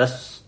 10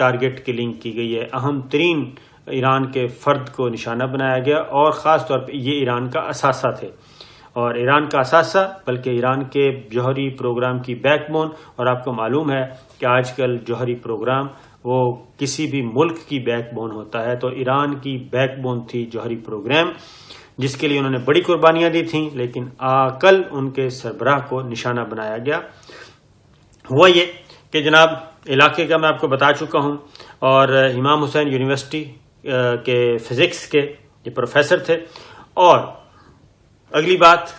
target killing کی گئی ہے، اہم ترین ایران کے فرد کو نشانہ بنایا گیا، اور خاص طور پہ یہ ایران کا اثاثہ تھے، اور ایران کا اثاثہ بلکہ ایران کے جوہری پروگرام کی بیک بون. اور آپ کو معلوم ہے کہ آج کل جوہری پروگرام وہ کسی بھی ملک کی بیک بون ہوتا ہے، تو ایران کی بیک بون تھی جوہری پروگرام، جس کے لیے انہوں نے بڑی قربانیاں دی تھیں، لیکن کل ان کے سربراہ کو نشانہ بنایا گیا. ہوا یہ کہ جناب علاقے کا میں آپ کو بتا چکا ہوں، اور امام حسین یونیورسٹی کے فزکس کے یہ پروفیسر تھے. اور اگلی بات،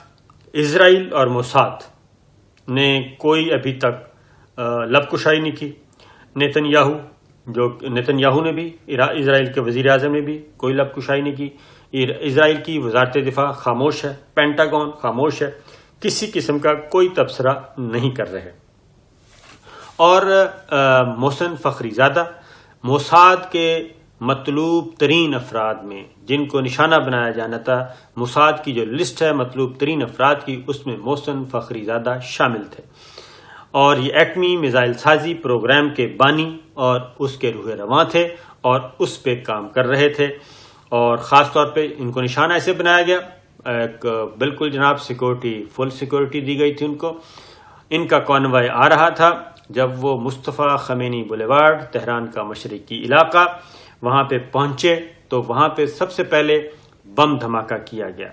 اسرائیل اور موساد نے کوئی ابھی تک لب کشائی نہیں کی. نیتن یاہو نے بھی، اسرائیل کے وزیر اعظم نے بھی کوئی لب کشائی نہیں کی. اسرائیل کی وزارت دفاع خاموش ہے، پینٹاگون خاموش ہے، کسی قسم کا کوئی تبصرہ نہیں کر رہے. اور محسن فخری زادہ موساد کے مطلوب ترین افراد میں جن کو نشانہ بنایا جانا تھا، موساد کی جو لسٹ ہے مطلوب ترین افراد کی، اس میں محسن فخری زادہ شامل تھے. اور یہ ایٹمی میزائل سازی پروگرام کے بانی اور اس کے روح رواں تھے، اور اس پہ کام کر رہے تھے. اور خاص طور پہ ان کو نشانہ ایسے بنایا گیا، ایک بالکل جناب سیکورٹی، فل سیکورٹی دی گئی تھی ان کو. ان کا کانوائے آ رہا تھا جب وہ مصطفیٰ خمینی بولیوارڈ، تہران کا مشرقی علاقہ، وہاں پہ پہنچے تو وہاں پہ سب سے پہلے بم دھماکہ کیا گیا.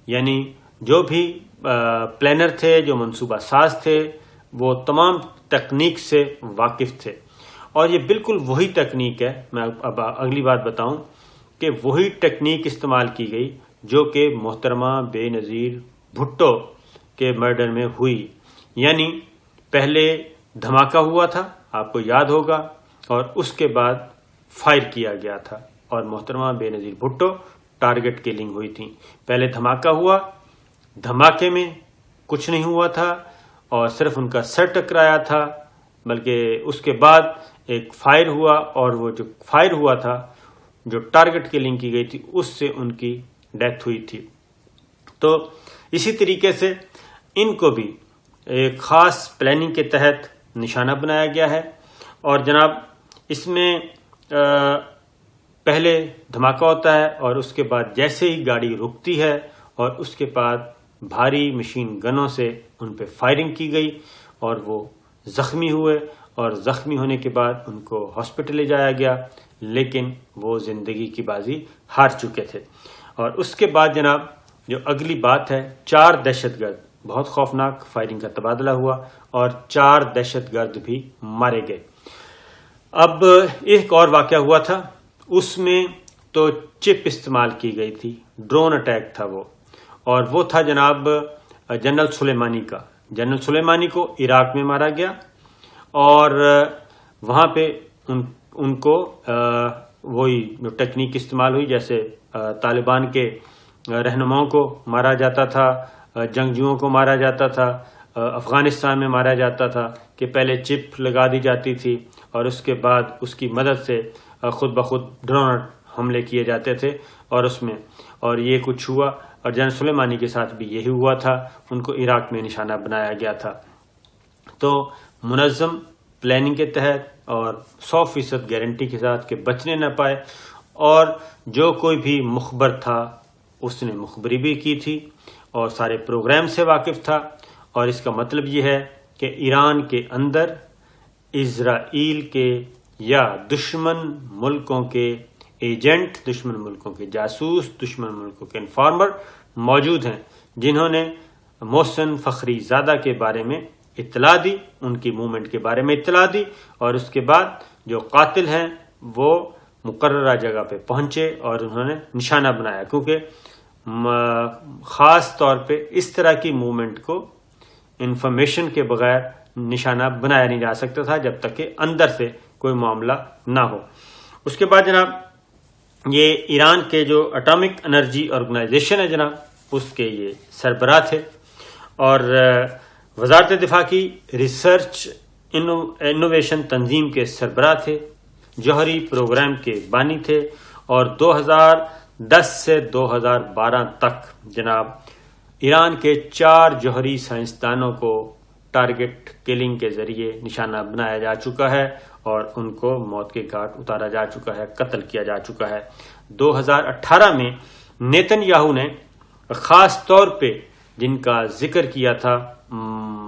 یعنی جو بھی پلانر تھے، جو منصوبہ ساز تھے، وہ تمام تکنیک سے واقف تھے. اور یہ بالکل وہی تکنیک ہے، میں اب اگلی بات بتاؤں کہ وہی ٹیکنیک استعمال کی گئی جو کہ محترمہ بے نظیر بھٹو کے مرڈر میں ہوئی. یعنی پہلے دھماکہ ہوا تھا، آپ کو یاد ہوگا، اور اس کے بعد فائر کیا گیا تھا، اور محترمہ بے نظیر بھٹو ٹارگٹ کلنگ ہوئی تھی. پہلے دھماکہ ہوا، دھماکے میں کچھ نہیں ہوا تھا اور صرف ان کا سر ٹکرایا تھا، بلکہ اس کے بعد ایک فائر ہوا، اور وہ جو فائر ہوا تھا، جو ٹارگٹ کلنگ کی گئی تھی، اس سے ان کی ڈیتھ ہوئی تھی. تو اسی طریقے سے ان کو بھی ایک خاص پلاننگ کے تحت نشانہ بنایا گیا ہے. اور جناب اس میں پہلے دھماکہ ہوتا ہے، اور اس کے بعد جیسے ہی گاڑی رکتی ہے، اور اس کے بعد بھاری مشین گنوں سے ان پہ فائرنگ کی گئی، اور وہ زخمی ہوئے، اور زخمی ہونے کے بعد ان کو ہاسپٹل لے جایا گیا، لیکن وہ زندگی کی بازی ہار چکے تھے. اور اس کے بعد جناب جو اگلی بات ہے، 4 دہشت گرد، بہت خوفناک فائرنگ کا تبادلہ ہوا، اور 4 دہشت گرد بھی مارے گئے. اب ایک اور واقعہ ہوا تھا، اس میں تو چپ استعمال کی گئی تھی، ڈرون اٹیک تھا وہ، اور وہ تھا جناب جنرل سلیمانی کا. جنرل سلیمانی کو عراق میں مارا گیا، اور وہاں پہ ان کو وہی جو ٹیکنیک استعمال ہوئی، جیسے طالبان کے رہنماؤں کو مارا جاتا تھا، جنگجوؤں کو مارا جاتا تھا، افغانستان میں مارا جاتا تھا کہ پہلے چپ لگا دی جاتی تھی، اور اس کے بعد اس کی مدد سے خود بخود ڈرون حملے کیے جاتے تھے، اور اس میں اور یہ کچھ ہوا. اور جنرل سلیمانی کے ساتھ بھی یہی ہوا تھا، ان کو عراق میں نشانہ بنایا گیا تھا. تو منظم پلاننگ کے تحت اور 100% گارنٹی کے ساتھ کہ بچنے نہ پائے، اور جو کوئی بھی مخبر تھا اس نے مخبری بھی کی تھی اور سارے پروگرام سے واقف تھا. اور اس کا مطلب یہ ہے کہ ایران کے اندر اسرائیل کے یا دشمن ملکوں کے ایجنٹ، دشمن ملکوں کے جاسوس، دشمن ملکوں کے انفارمر موجود ہیں، جنہوں نے محسن فخری زادہ کے بارے میں اطلاع دی، ان کی موومنٹ کے بارے میں اطلاع دی، اور اس کے بعد جو قاتل ہیں وہ مقررہ جگہ پہ پہنچے اور انہوں نے نشانہ بنایا. کیونکہ خاص طور پہ اس طرح کی موومنٹ کو انفارمیشن کے بغیر نشانہ بنایا نہیں جا سکتا تھا جب تک کہ اندر سے کوئی معاملہ نہ ہو. اس کے بعد جناب یہ ایران کے جو اٹامک انرجی آرگنائزیشن ہے جناب، اس کے یہ سربراہ تھے، اور وزارت دفاع کی ریسرچ انوویشن تنظیم کے سربراہ تھے، جوہری پروگرام کے بانی تھے، اور 2010 سے 2012 تک جناب ایران کے 4 جوہری سائنسدانوں کو ٹارگٹ کلنگ کے ذریعے نشانہ بنایا جا چکا ہے اور ان کو موت کے گھاٹ اتارا جا چکا ہے، قتل کیا جا چکا ہے۔ 2018 میں نیتن یاہو نے خاص طور پہ جن کا ذکر کیا تھا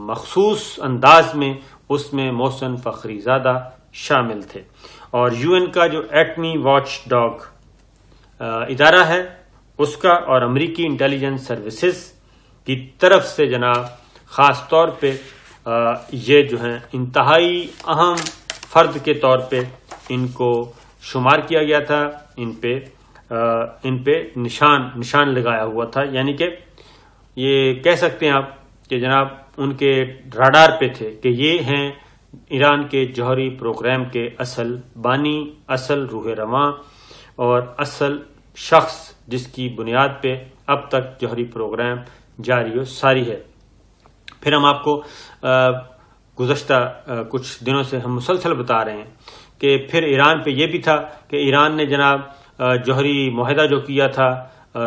مخصوص انداز میں، اس میں محسن فخری زادہ شامل تھے، اور یو این کا جو ایٹمی واچ ڈاگ ادارہ ہے اس کا اور امریکی انٹیلیجنس سروسز کی طرف سے جناب خاص طور پہ یہ جو ہیں انتہائی اہم فرد کے طور پہ ان کو شمار کیا گیا تھا، ان پہ نشان لگایا ہوا تھا، یعنی کہ یہ کہہ سکتے ہیں آپ کہ جناب ان کے راڈار پہ تھے کہ یہ ہیں ایران کے جوہری پروگرام کے اصل بانی، اصل روح رواں اور اصل شخص جس کی بنیاد پہ اب تک جوہری پروگرام جاری و ساری ہے۔ پھر ہم آپ کو گزشتہ کچھ دنوں سے ہم مسلسل بتا رہے ہیں کہ پھر ایران پہ یہ بھی تھا کہ ایران نے جناب جوہری معاہدہ جو کیا تھا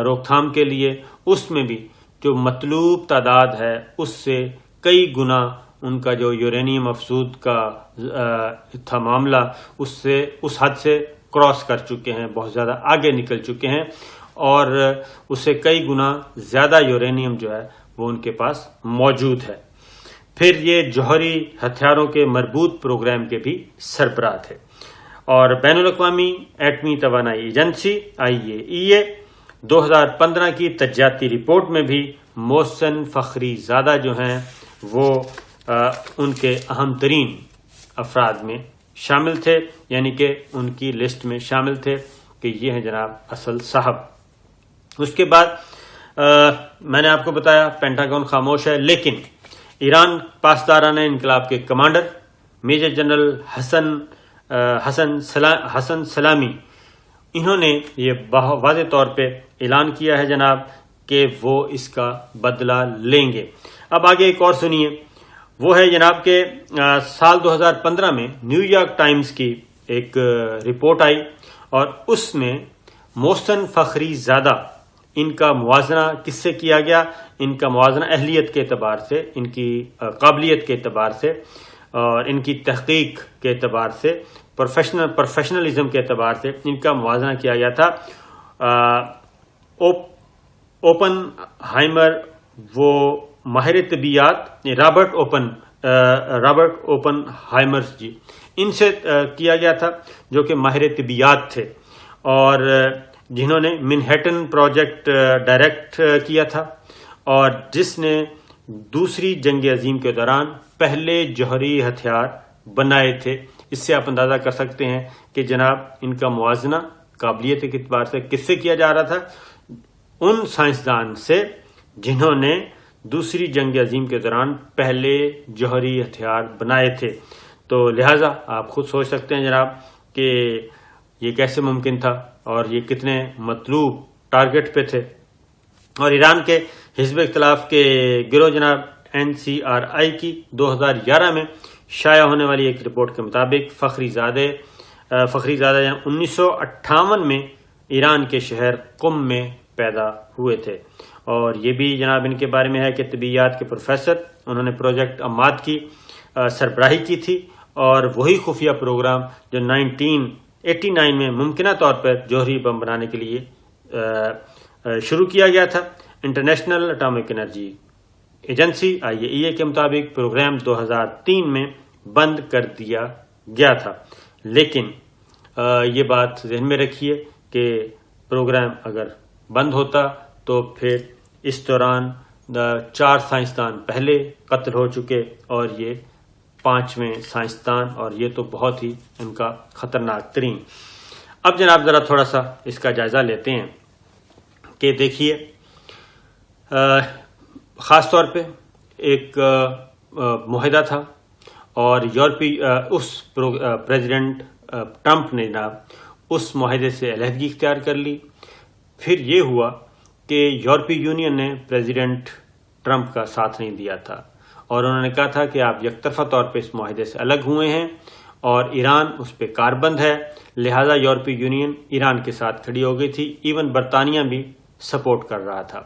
روک تھام کے لیے، اس میں بھی جو مطلوب تعداد ہے اس سے کئی گنا ان کا جو یورینیم افزود کا تھا معاملہ اس حد سے کراس کر چکے ہیں، بہت زیادہ آگے نکل چکے ہیں، اور اس سے کئی گنا زیادہ یورینیم جو ہے وہ ان کے پاس موجود ہے۔ پھر یہ جوہری ہتھیاروں کے مربوط پروگرام کے بھی سربراہ تھے، اور بین الاقوامی ایٹمی توانائی ایجنسی IAEA 2015 کی تجزیاتی رپورٹ میں بھی محسن فخری زادہ جو ہیں وہ ان کے اہم ترین افراد میں شامل تھے، یعنی کہ ان کی لسٹ میں شامل تھے کہ یہ ہیں جناب اصل صاحب۔ اس کے بعد میں نے آپ کو بتایا پینٹاگون خاموش ہے، لیکن ایران پاسدارانہ انقلاب کے کمانڈر میجر جنرل حسن سلامی، انہوں نے یہ واضح طور پہ اعلان کیا ہے جناب کہ وہ اس کا بدلہ لیں گے۔ اب آگے ایک اور سنیے، وہ ہے جناب کہ سال 2015 میں نیو یارک ٹائمز کی ایک رپورٹ آئی، اور اس میں محسن فخری زادہ ان کا موازنہ کس سے کیا گیا؟ ان کا موازنہ اہلیت کے اعتبار سے، ان کی قابلیت کے اعتبار سے، اور ان کی تحقیق کے اعتبار سے، پروفیشنلزم کے اعتبار سے ان کا موازنہ کیا گیا تھا اوپن ہائمر، وہ ماہر طبیعیات رابرٹ اوپن ہائمر جی، ان سے کیا گیا تھا جو کہ ماہر طبیعیات تھے، اور جنہوں نے منہیٹن پروجیکٹ ڈائریکٹ کیا تھا، اور جس نے دوسری جنگ عظیم کے دوران پہلے جوہری ہتھیار بنائے تھے۔ اس سے آپ اندازہ کر سکتے ہیں کہ جناب ان کا موازنہ قابلیت کے اعتبار سے کس سے کیا جا رہا تھا؟ ان سائنسدان سے جنہوں نے دوسری جنگ عظیم کے دوران پہلے جوہری ہتھیار بنائے تھے۔ تو لہٰذا آپ خود سوچ سکتے ہیں جناب کہ یہ کیسے ممکن تھا اور یہ کتنے مطلوب ٹارگٹ پہ تھے۔ اور ایران کے حزب اختلاف کے گروہ جناب NCRI کی 2011 میں شائع ہونے والی ایک رپورٹ کے مطابق فخری زادہ 1958 میں ایران کے شہر قم میں پیدا ہوئے تھے، اور یہ بھی جناب ان کے بارے میں ہے کہ طبیعیات کے پروفیسر، انہوں نے پروجیکٹ اماد کی سربراہی کی تھی، اور وہی خفیہ پروگرام جو 1989 میں ممکنہ طور پر جوہری بم بنانے کے لیے شروع کیا گیا تھا۔ International atomic energy agency IAEA کے مطابق پروگرام 2003 میں بند کر دیا گیا تھا، لیکن یہ بات ذہن میں رکھیے کہ پروگرام اگر بند ہوتا تو پھر اس دوران 4 سائنسدان پہلے قتل ہو چکے، اور یہ 5ویں سائنسدان، اور یہ تو بہت ہی ان کا خطرناک ترین۔ اب جناب ذرا تھوڑا سا اس کا جائزہ لیتے ہیں کہ دیکھیے خاص طور پہ ایک معاہدہ تھا، اور اس پریزیڈنٹ ٹرمپ نے جناب اس معاہدے سے علیحدگی اختیار کر لی۔ پھر یہ ہوا کہ یورپی یونین نے پریزیڈنٹ ٹرمپ کا ساتھ نہیں دیا تھا، اور انہوں نے کہا تھا کہ آپ یک طرفہ طور پہ اس معاہدے سے الگ ہوئے ہیں، اور ایران اس پہ کاربند ہے، لہذا یورپی یونین ایران کے ساتھ کھڑی ہو گئی تھی، ایون برطانیہ بھی سپورٹ کر رہا تھا۔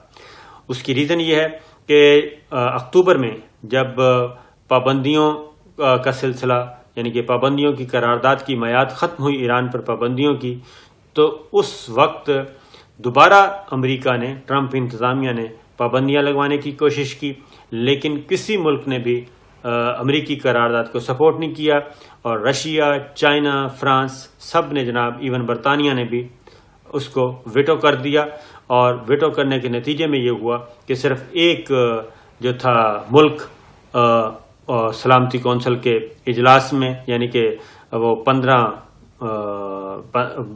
اس کی ریزن یہ ہے کہ اکتوبر میں جب پابندیوں کا سلسلہ، یعنی کہ پابندیوں کی قرارداد کی میعاد ختم ہوئی ایران پر پابندیوں کی، تو اس وقت دوبارہ امریکہ نے، ٹرمپ انتظامیہ نے پابندیاں لگوانے کی کوشش کی، لیکن کسی ملک نے بھی امریکی قرارداد کو سپورٹ نہیں کیا، اور رشیا، چائنا، فرانس سب نے جناب، ایون برطانیہ نے بھی اس کو ویٹو کر دیا، اور ویٹو کرنے کے نتیجے میں یہ ہوا کہ صرف ایک جو تھا ملک سلامتی کونسل کے اجلاس میں، یعنی کہ وہ 15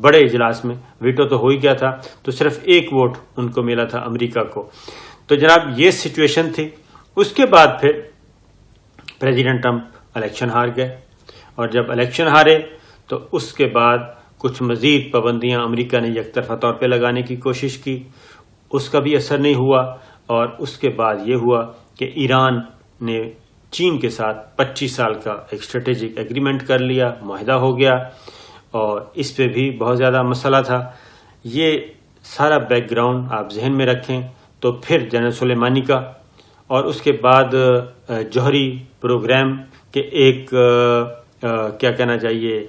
بڑے اجلاس میں ویٹو تو ہو ہی گیا تھا، تو صرف ایک ووٹ ان کو ملا تھا، امریکہ کو۔ تو جناب یہ سچویشن تھی۔ اس کے بعد پھر پریزیڈنٹ ٹرمپ الیکشن ہار گئے، اور جب الیکشن ہارے تو اس کے بعد کچھ مزید پابندیاں امریکہ نے یک طرفہ طور پہ لگانے کی کوشش کی، اس کا بھی اثر نہیں ہوا، اور اس کے بعد یہ ہوا کہ ایران نے چین کے ساتھ 25 سال کا ایک اسٹریٹجک ایگریمنٹ کر لیا، معاہدہ ہو گیا، اور اس پہ بھی بہت زیادہ مسئلہ تھا۔ یہ سارا بیک گراؤنڈ آپ ذہن میں رکھیں تو پھر جنرل سلیمانی کا، اور اس کے بعد جوہری پروگرام کے ایک کیا کہنا چاہیے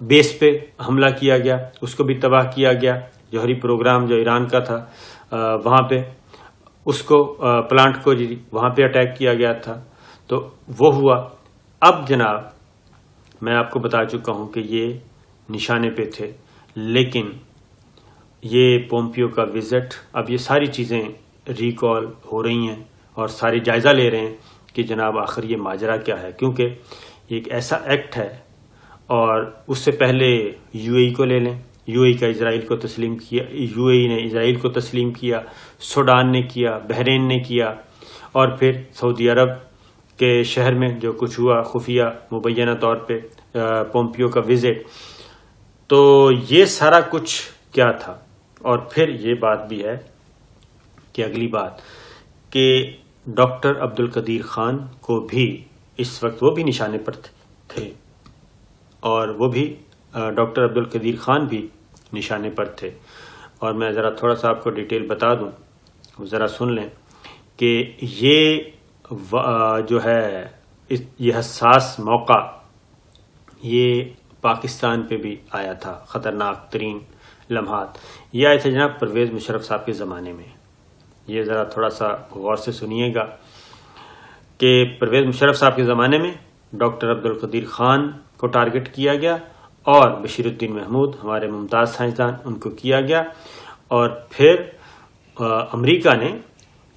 بیس پہ حملہ کیا گیا، اس کو بھی تباہ کیا گیا۔ جوہری پروگرام جو ایران کا تھا وہاں پہ اس کو پلانٹ کو وہاں پہ اٹیک کیا گیا تھا، تو وہ ہوا۔ اب جناب میں آپ کو بتا چکا ہوں کہ یہ نشانے پہ تھے، لیکن یہ پومپیو کا وزٹ، اب یہ ساری چیزیں ریکال ہو رہی ہیں اور سارے جائزہ لے رہے ہیں کہ جناب آخر یہ ماجرا کیا ہے، کیونکہ یہ ایک ایسا ایکٹ ہے، اور اس سے پہلے یو اے ای کو لے لیں، یو اے ای کا اسرائیل کو تسلیم کیا، یو اے ای نے اسرائیل کو تسلیم کیا، سوڈان نے کیا، بحرین نے کیا، اور پھر سعودی عرب کے شہر میں جو کچھ ہوا خفیہ مبینہ طور پہ پومپیو کا وزٹ، تو یہ سارا کچھ کیا تھا۔ اور پھر یہ بات بھی ہے کہ اگلی بات کہ ڈاکٹر عبدالقدیر خان کو بھی اس وقت، وہ بھی نشانے پر تھے، اور وہ بھی ڈاکٹر عبدالقدیر خان بھی نشانے پر تھے۔ اور میں ذرا تھوڑا سا آپ کو ڈیٹیل بتا دوں، ذرا سن لیں کہ یہ جو ہے یہ حساس موقع یہ پاکستان پہ بھی آیا تھا۔ خطرناک ترین لمحات یہ آئے تھے جناب پرویز مشرف صاحب کے زمانے میں۔ یہ ذرا تھوڑا سا غور سے سنیے گا کہ پرویز مشرف صاحب کے زمانے میں ڈاکٹر عبدالقدیر خان کو ٹارگٹ کیا گیا، اور بشیر الدین محمود ہمارے ممتاز سائنسدان ان کو کیا گیا، اور پھر امریکہ نے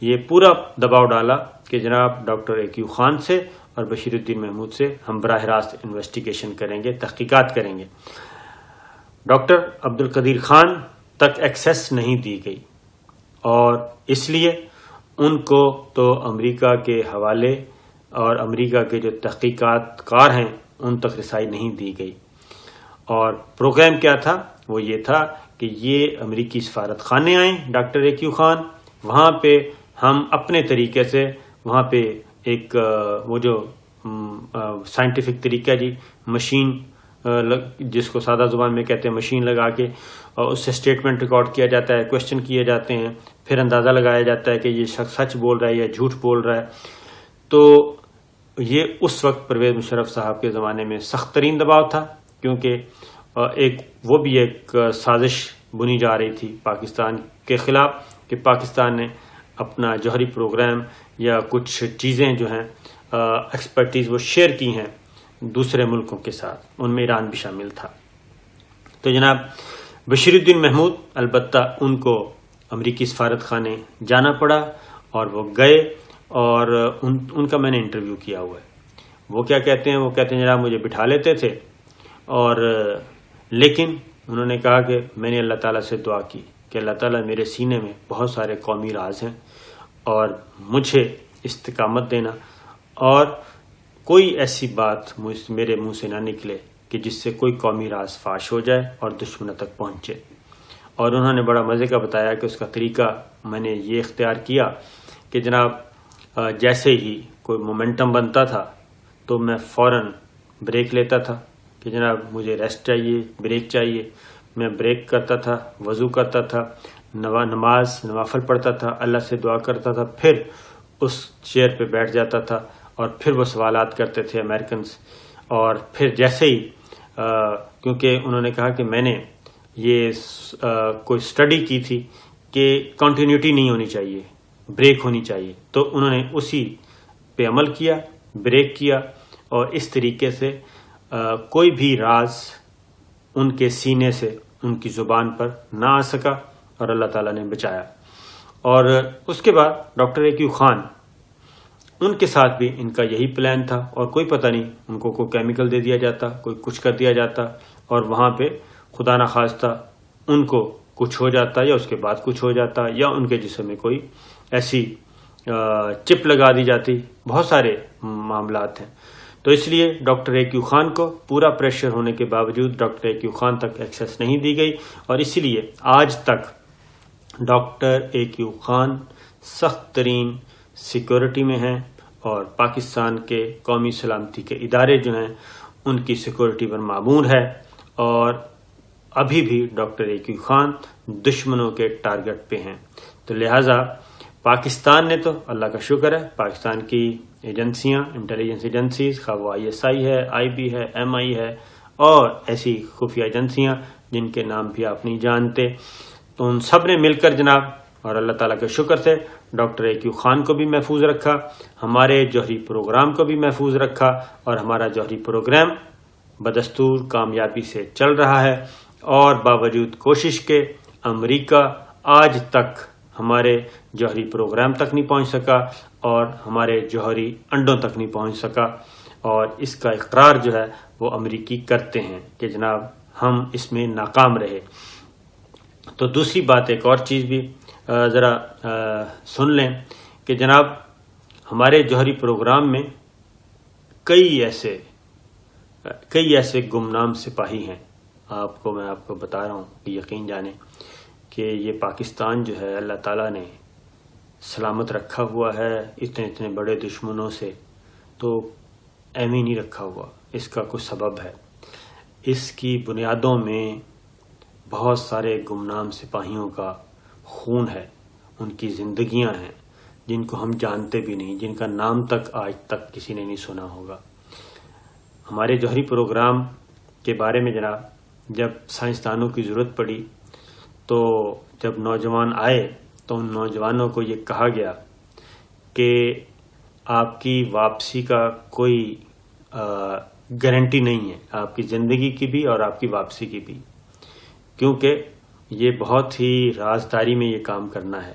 یہ پورا دباؤ ڈالا کہ جناب ڈاکٹر ایکیو خان سے اور بشیر الدین محمود سے ہم براہ راست انویسٹیگیشن کریں گے، تحقیقات کریں گے۔ ڈاکٹر عبدالقدیر خان تک ایکسیس نہیں دی گئی، اور اس لیے ان کو تو امریکہ کے حوالے اور امریکہ کے جو تحقیقات کار ہیں ان تک رسائی نہیں دی گئی۔ اور پروگرام کیا تھا؟ وہ یہ تھا کہ یہ امریکی سفارت خانے آئیں ڈاکٹر ایکیو خان، وہاں پہ ہم اپنے طریقے سے وہاں پہ ایک وہ جو سائنٹیفک طریقہ جی، مشین جس کو سادہ زبان میں کہتے ہیں مشین لگا کے، اور اس سے اسٹیٹمنٹ ریکارڈ کیا جاتا ہے، کوشچن کیے جاتے ہیں، پھر اندازہ لگایا جاتا ہے کہ یہ شخص سچ بول رہا ہے یا جھوٹ بول رہا ہے۔ تو یہ اس وقت پرویز مشرف صاحب کے زمانے میں سخت ترین دباؤ تھا، کیونکہ وہ بھی ایک سازش بنی جا رہی تھی پاکستان کے خلاف کہ پاکستان نے اپنا جوہری پروگرام یا کچھ چیزیں جو ہیں ایکسپرٹیز وہ شیئر کی ہیں دوسرے ملکوں کے ساتھ، ان میں ایران بھی شامل تھا۔ تو جناب بشیر الدین محمود البتہ ان کو امریکی سفارت خانے جانا پڑا، اور وہ گئے، اور ان کا میں نے انٹرویو کیا ہوا ہے۔ وہ کیا کہتے ہیں؟ وہ کہتے ہیں جناب مجھے بٹھا لیتے تھے، اور لیکن انہوں نے کہا کہ میں نے اللہ تعالیٰ سے دعا کی کہ اللہ تعالیٰ میرے سینے میں بہت سارے قومی راز ہیں، اور مجھے استقامت دینا، اور کوئی ایسی بات میرے منہ سے نہ نکلے کہ جس سے کوئی قومی راز فاش ہو جائے اور دشمنوں تک پہنچے۔ اور انہوں نے بڑا مزے کا بتایا کہ اس کا طریقہ میں نے یہ اختیار کیا کہ جناب جیسے ہی کوئی مومنٹم بنتا تھا تو میں فوراً بریک لیتا تھا کہ جناب مجھے ریسٹ چاہیے، بریک چاہیے۔ میں بریک کرتا تھا، وضو کرتا تھا، نماز نوافل پڑھتا تھا، اللہ سے دعا کرتا تھا، پھر اس چیئر پہ بیٹھ جاتا تھا اور پھر وہ سوالات کرتے تھے امریکنز، اور پھر جیسے ہی کیونکہ انہوں نے کہا کہ میں نے یہ کوئی اسٹڈی کی تھی کہ کنٹینیوٹی نہیں ہونی چاہیے، بریک ہونی چاہیے، تو انہوں نے اسی پہ عمل کیا، بریک کیا، اور اس طریقے سے کوئی بھی راز ان کے سینے سے، ان کی زبان پر نہ آ سکا، اور اللہ تعالیٰ نے بچایا۔ اور اس کے بعد ڈاکٹر ایکیو خان، ان کے ساتھ بھی ان کا یہی پلان تھا، اور کوئی پتہ نہیں ان کو کوئی کیمیکل دے دیا جاتا، کوئی کچھ کر دیا جاتا، اور وہاں پہ خدا نخواستہ ان کو کچھ ہو جاتا، یا اس کے بعد کچھ ہو جاتا، یا ان کے جسم میں کوئی ایسی چپ لگا دی جاتی۔ بہت سارے معاملات ہیں۔ تو اس لیے ڈاکٹر ایکیو خان کو پورا پریشر ہونے کے باوجود ڈاکٹر ایکیو خان تک ایکسیس نہیں دی گئی، اور اسی لیے آج تک ڈاکٹر ایکیو خان سخت ترین سیکورٹی میں ہیں، اور پاکستان کے قومی سلامتی کے ادارے جو ہیں ان کی سیکورٹی پر معمور ہے، اور ابھی بھی ڈاکٹر ایکیو خان دشمنوں کے ٹارگٹ پہ ہیں۔ تو لہٰذا پاکستان نے تو اللہ کا شکر ہے، پاکستان کی ایجنسیاں، انٹیلیجنس ایجنسیز، خواہ وہ ISI ہے، IB ہے، MI ہے، اور ایسی خفیہ ایجنسیاں جن کے نام بھی آپ نہیں جانتے، تو ان سب نے مل کر جناب، اور اللہ تعالیٰ کے شکر سے ڈاکٹر ایکیو خان کو بھی محفوظ رکھا، ہمارے جوہری پروگرام کو بھی محفوظ رکھا، اور ہمارا جوہری پروگرام بدستور کامیابی سے چل رہا ہے، اور باوجود کوشش کے امریکہ آج تک ہمارے جوہری پروگرام تک نہیں پہنچ سکا، اور ہمارے جوہری انڈوں تک نہیں پہنچ سکا، اور اس کا اقرار جو ہے وہ امریکی کرتے ہیں کہ جناب ہم اس میں ناکام رہے۔ تو دوسری بات، ایک اور چیز بھی ذرا سن لیں کہ جناب ہمارے جوہری پروگرام میں کئی ایسے گمنام سپاہی ہیں، میں آپ کو بتا رہا ہوں کہ یقین جانیں کہ یہ پاکستان جو ہے اللہ تعالیٰ نے سلامت رکھا ہوا ہے اتنے بڑے دشمنوں سے، تو ایم ہی نہیں رکھا ہوا، اس کا کچھ سبب ہے۔ اس کی بنیادوں میں بہت سارے گمنام سپاہیوں کا خون ہے، ان کی زندگیاں ہیں جن کو ہم جانتے بھی نہیں، جن کا نام تک آج تک کسی نے نہیں سنا ہوگا۔ ہمارے جوہری پروگرام کے بارے میں جناب جب سائنسدانوں کی ضرورت پڑی، تو جب نوجوان آئے تو ان نوجوانوں کو یہ کہا گیا کہ آپ کی واپسی کا کوئی گارنٹی نہیں ہے، آپ کی زندگی کی بھی اور آپ کی واپسی کی بھی، کیونکہ یہ بہت ہی رازداری میں یہ کام کرنا ہے۔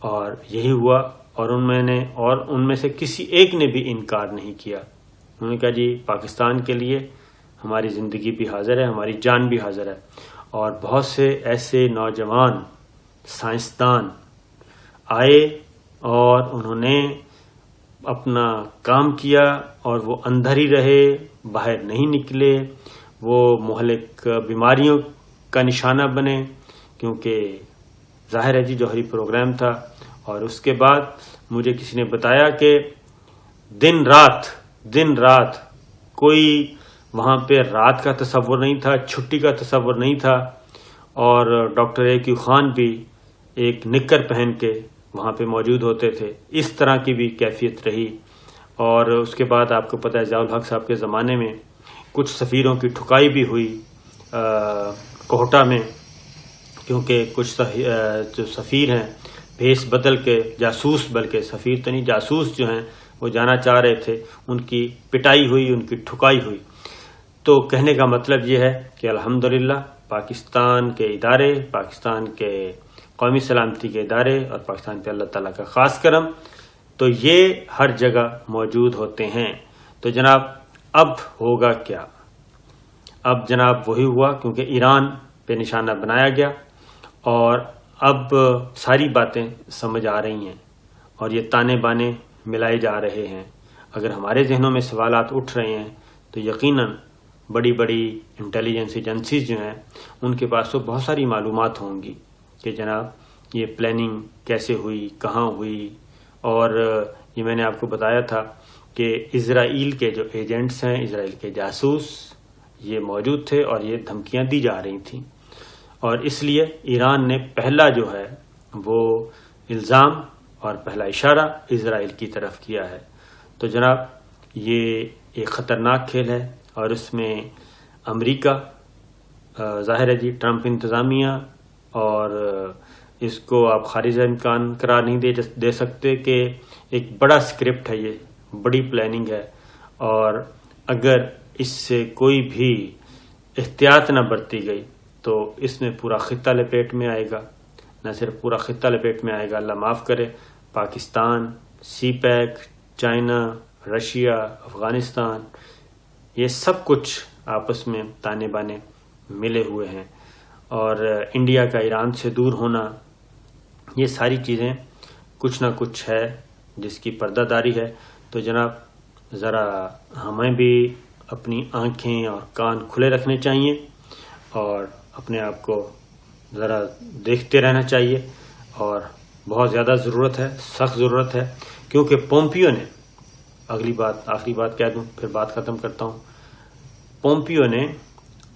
اور یہی ہوا، اور ان میں سے کسی ایک نے بھی انکار نہیں کیا۔ انہوں نے کہا جی پاکستان کے لیے ہماری زندگی بھی حاضر ہے، ہماری جان بھی حاضر ہے۔ اور بہت سے ایسے نوجوان سائنسدان آئے اور انہوں نے اپنا کام کیا، اور وہ اندر ہی رہے، باہر نہیں نکلے، وہ مہلک بیماریوں کا نشانہ بنے، کیونکہ ظاہر ہے جی جوہری پروگرام تھا۔ اور اس کے بعد مجھے کسی نے بتایا کہ دن رات کوئی وہاں پہ رات کا تصور نہیں تھا، چھٹی کا تصور نہیں تھا، اور ڈاکٹر ایکیو خان بھی ایک نکر پہن کے وہاں پہ موجود ہوتے تھے۔ اس طرح کی بھی کیفیت رہی۔ اور اس کے بعد آپ کو پتہ ہے ضیاء الحق صاحب کے زمانے میں کچھ سفیروں کی ٹھکائی بھی ہوئی کوہٹا میں، کیونکہ کچھ جو سفیر ہیں بھیس بدل کے، جاسوس، بلکہ سفیر تو نہیں، جاسوس جو ہیں وہ جانا چاہ رہے تھے، ان کی پٹائی ہوئی، ان کی ٹھکائی ہوئی۔ تو کہنے کا مطلب یہ ہے کہ الحمدللہ پاکستان کے ادارے، پاکستان کے قومی سلامتی کے ادارے، اور پاکستان پہ اللہ تعالیٰ کا خاص کرم، تو یہ ہر جگہ موجود ہوتے ہیں۔ تو جناب اب ہوگا کیا؟ اب جناب وہی ہوا، کیونکہ ایران پہ نشانہ بنایا گیا، اور اب ساری باتیں سمجھ آ رہی ہیں، اور یہ تانے بانے ملائے جا رہے ہیں۔ اگر ہمارے ذہنوں میں سوالات اٹھ رہے ہیں تو یقیناً بڑی انٹیلیجنس ایجنسیز جو ہیں ان کے پاس تو بہت ساری معلومات ہوں گی کہ جناب یہ پلاننگ کیسے ہوئی، کہاں ہوئی۔ اور یہ میں نے آپ کو بتایا تھا کہ اسرائیل کے جو ایجنٹس ہیں، اسرائیل کے جاسوس، یہ موجود تھے اور یہ دھمکیاں دی جا رہی تھیں، اور اس لیے ایران نے پہلا جو ہے وہ الزام اور پہلا اشارہ اسرائیل کی طرف کیا ہے۔ تو جناب یہ ایک خطرناک کھیل ہے، اور اس میں امریکہ ظاہر ہے جی ٹرمپ انتظامیہ، اور اس کو آپ خارج امکان قرار نہیں دے سکتے کہ ایک بڑا اسکرپٹ ہے، یہ بڑی پلاننگ ہے، اور اگر اس سے کوئی بھی احتیاط نہ برتی گئی تو اس میں پورا خطہ لپیٹ میں آئے گا۔ نہ صرف پورا خطہ لپیٹ میں آئے گا، اللہ معاف کرے، پاکستان، سی پیک، چائنا، رشیا، افغانستان، یہ سب کچھ آپس میں تانے بانے ملے ہوئے ہیں، اور انڈیا کا ایران سے دور ہونا، یہ ساری چیزیں کچھ نہ کچھ ہے جس کی پردہ داری ہے۔ تو جناب ذرا ہمیں بھی اپنی آنکھیں اور کان کھلے رکھنے چاہیے، اور اپنے آپ کو ذرا دیکھتے رہنا چاہیے، اور بہت زیادہ ضرورت ہے، سخت ضرورت ہے، کیونکہ پومپیو نے آخری بات کہہ دوں پھر بات ختم کرتا ہوں۔ پومپیو نے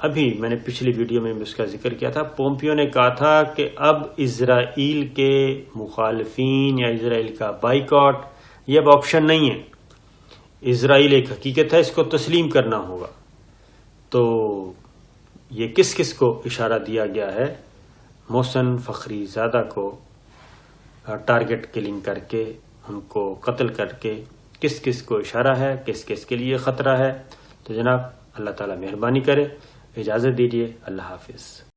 ابھی میں نے پچھلی ویڈیو میں اس کا ذکر کیا تھا، پومپیو نے کہا تھا کہ اب اسرائیل کے مخالفین یا اسرائیل کا بائیکاٹ یہ اب آپشن نہیں ہے، اسرائیل ایک حقیقت ہے، اس کو تسلیم کرنا ہوگا۔ تو یہ کس کو اشارہ دیا گیا ہے؟ محسن فخری زادہ کو ٹارگٹ کلنگ کر کے، ان کو قتل کر کے کس کو اشارہ ہے، کس کے لیے خطرہ ہے؟ تو جناب اللہ تعالیٰ مہربانی کرے، اجازت دیجیے، اللہ حافظ۔